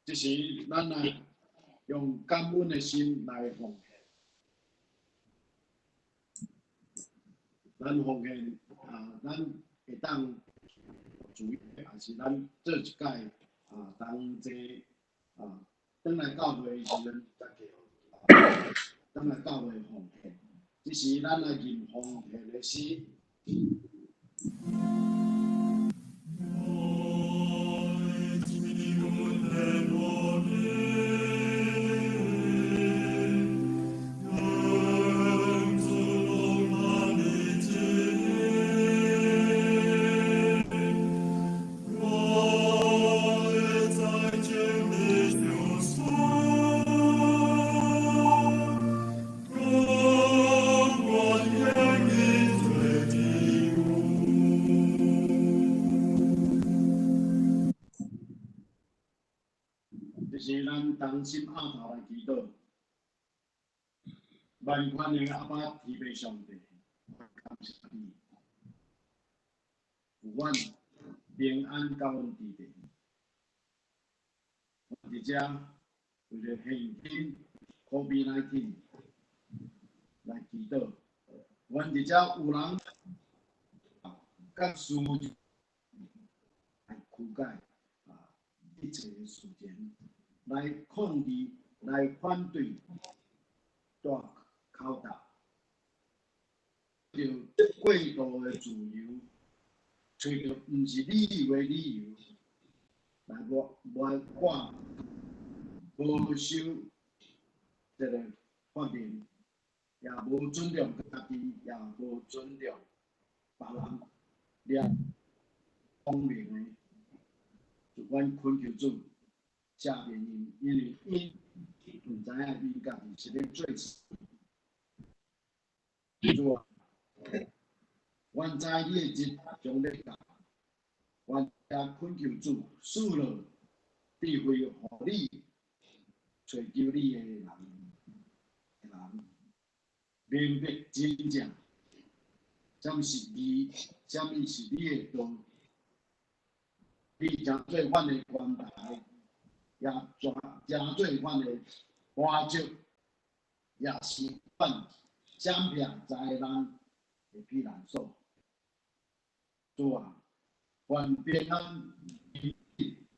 [SPEAKER 5] 就是咱来用感恩的心来奉献，咱奉献咱会当注意，也是咱做一届当这转来教会时阵，转来教会奉献，这是咱来认奉献的心。就是咱同心压头来祈祷，万款的阿爸天父上帝，感谢你，有阮平安到阮伫地。我伫遮为了现今 COVID-19 来祈祷，阮伫遮有人甲事来驱解一切的事情，来抗议、来反对大口罩，就过度的自由，找到毋是理由的理由，来抹挂无受这个法令，也无尊重家己，也无尊重别人，了方面的，就阮恳求主赦免因，因为因毋知影因家己是咧做事。主，阮知你的日将要到，阮也恳求主赐落智慧，互你找求你的人，明白真正，什么是你，什么是你的道。你将做阮的关怀，也将做阮的花烛，也是阮闪避灾难的避难所。主啊，愿平安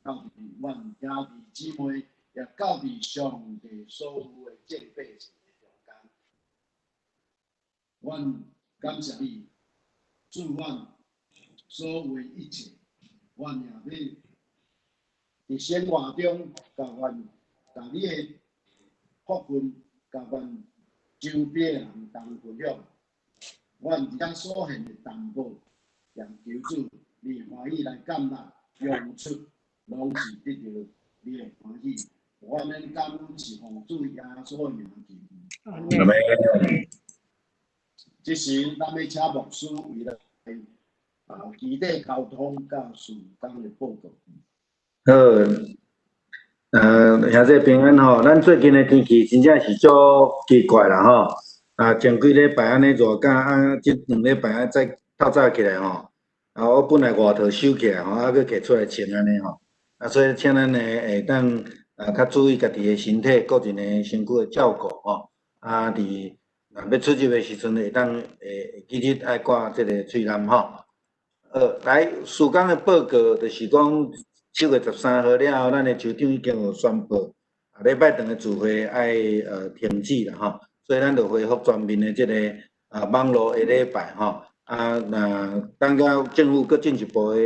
[SPEAKER 5] 到伫阮兄弟姊妹，也到伫上帝所有的正百姓的中间。阮感谢你，祝阮所有的一切。阮也要伫生活中，甲你的福分，甲阮周边的人同分享。阮伫咱所献的担保，也求主你欢喜来感纳，用出拢是得到你的欢喜。我们感恩是奉主耶稣的名祈。
[SPEAKER 7] 阿
[SPEAKER 5] 门。这时，咱要请牧师为咱基地交通甲事工的报告。
[SPEAKER 7] 好，兄弟平安吼，咱最近的天气真正是足奇怪啦吼。前几礼拜安尼热甲即2礼拜再透早起来吼，我本来外套收起来吼，搁摕出来穿安尼吼。所以请咱呢会当较注意家己的身体，个人的身躯的照顾吼。伫要出入的时阵会当记得爱挂即个喙篮吼。来，事工的报告就是讲7月13号了后，咱的酋长已经有宣布，礼拜堂的聚会爱停止啦吼，所以咱就恢复全面的即个网络的礼拜吼。那等到政府搁进一步的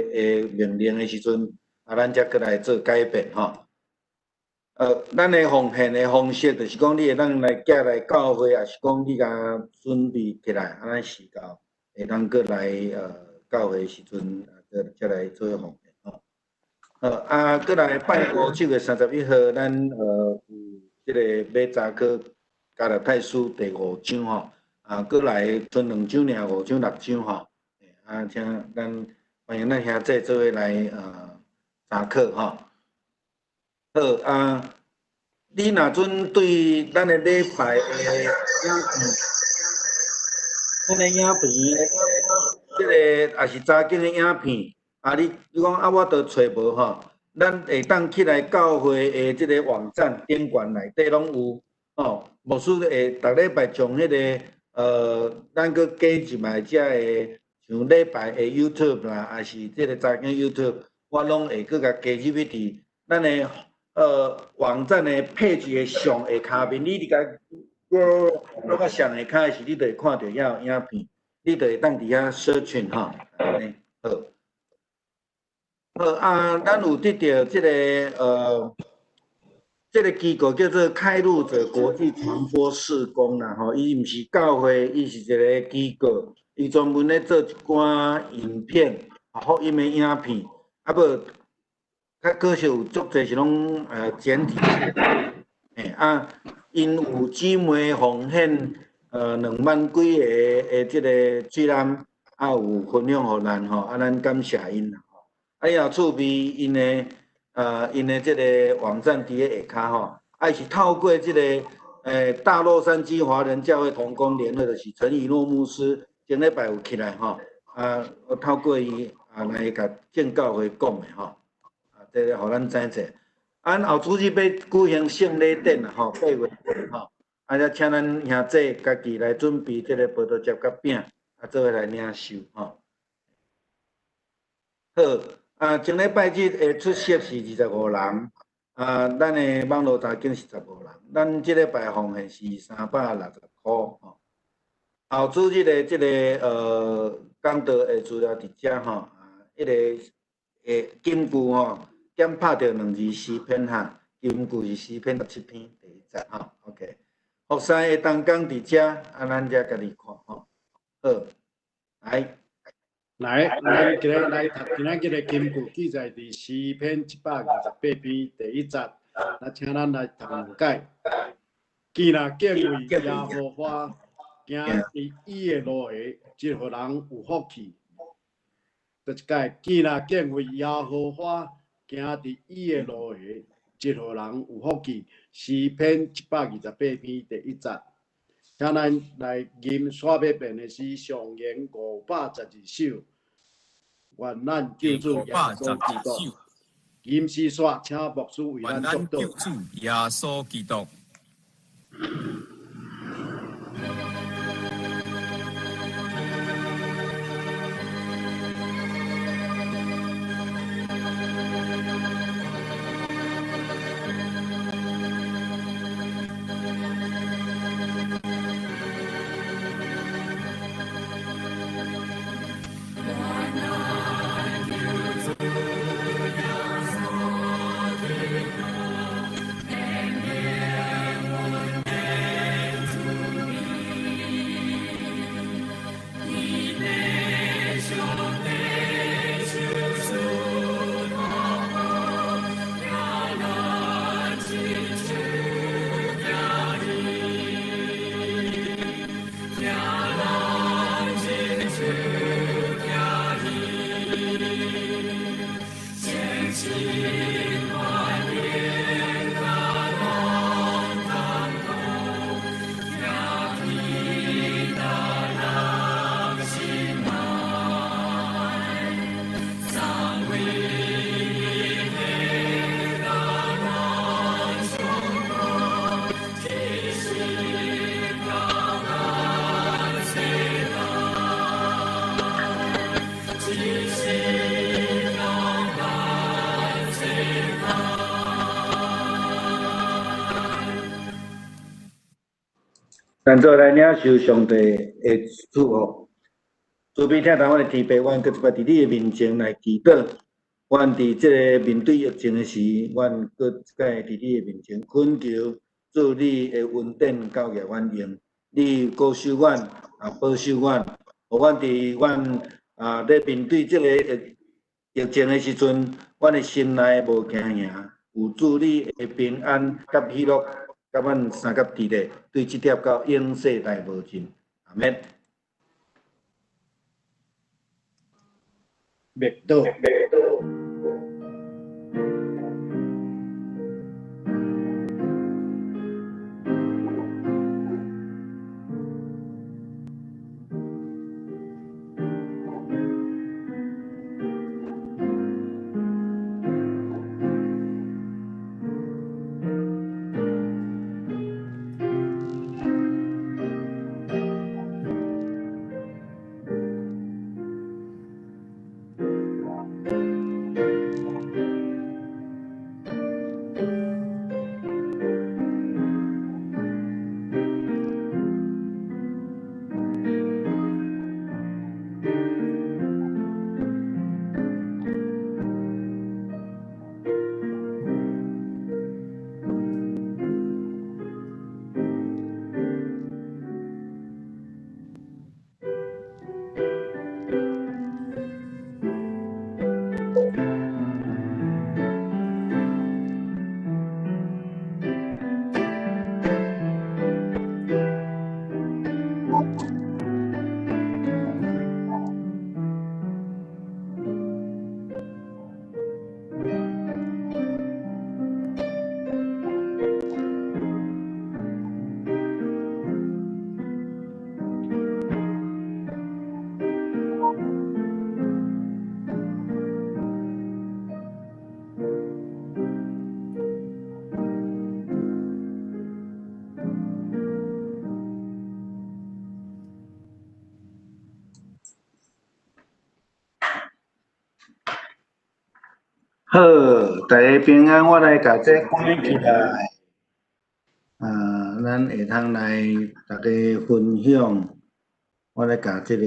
[SPEAKER 7] 命令的时阵，咱才搁来做改变吼。咱的奉献的方式就是讲，你会当来寄来教会，也是讲你甲准备起来，咱时到会当搁来教会时阵，再来做奉献吼。搁来拜五7月31号，咱有即个马扎克加勒泰书第5章吼，搁来存2章尔，5章6章吼。请咱欢迎咱兄弟做伙来查课吼。好你若准对咱的礼拜的影片，咱的影片，即个也是早间的影片，你讲我都找无吼，咱会当起来教会的即个网站点关内底拢有吼。牧师会逐礼拜从迄个咱搁加入来遮的，像礼拜的 YouTube 啦，还是即个早间 YouTube， 我拢会搁甲加入去伫咱的。网站的 page 的上下面，你甲落到上下骹时，你就会看到遐有影片，你就会当伫遐search吼，安尼好。咱有得到即个这个机构叫做开路者国际传播事工啦吼，伊毋是教会，伊是一个机构，伊专门咧做一寡影片、福音的影片，无。较可惜有足侪是拢简体，因有姊妹奉献2万几个即个水篮，有分享互咱吼，咱感谢因啦吼。以后厝边因的因的这个网站伫咧下骹吼，啊是透过这个大洛杉矶华人教会同工联合，就是陈以诺牧师前礼拜有起来吼，我透过伊来甲建教会讲的吼，这个互咱知者。俺后主日要举行圣礼典啦吼，8月份吼，则请咱兄弟家己来准备这个葡萄汁甲饼，做伙来领受吼。好，前礼拜日的出席是25人，咱的网络查经是15人，咱这礼拜奉献是360块吼。后主日的这个讲道的资料伫遮吼，迄个金句吼。减拍着2字诗篇哈，金句是诗篇17篇第1节哈 ，OK。服侍的同工伫遮，咱遮家己看吼。好，
[SPEAKER 5] 来，咱今日来读今仔日的金句，记载伫诗篇128篇第1节。那请咱来读两解。既若敬畏耶和华，行伫伊的路的，就互人有福气。第一解，既若敬畏耶和华。行伫伊的路下，一互人有福气。诗篇128篇第1节，请咱来吟刷要变的是上言512首，愿咱救主耶稣基督。吟诗刷，请牧师为咱祝祷。
[SPEAKER 8] 救主耶稣基督。
[SPEAKER 7] 咱做来领受上帝的祝福。慈悲听从我的天父，阮搁一摆伫你的面前来祈祷。阮伫即个面对疫情的时，阮搁一摆伫你的面前恳求，祝你的恩典教育阮用，你保守阮，保守阮，互阮伫阮咧面对即个疫情的时阵，阮的心内无惊吓，有祝你的平安甲喜乐。甲阮三甲地咧，对即条到永世代无尽，阿免。
[SPEAKER 5] 灭道。
[SPEAKER 7] 好，大家平安，我来甲这关起来。咱会通来大家分享，我来甲这个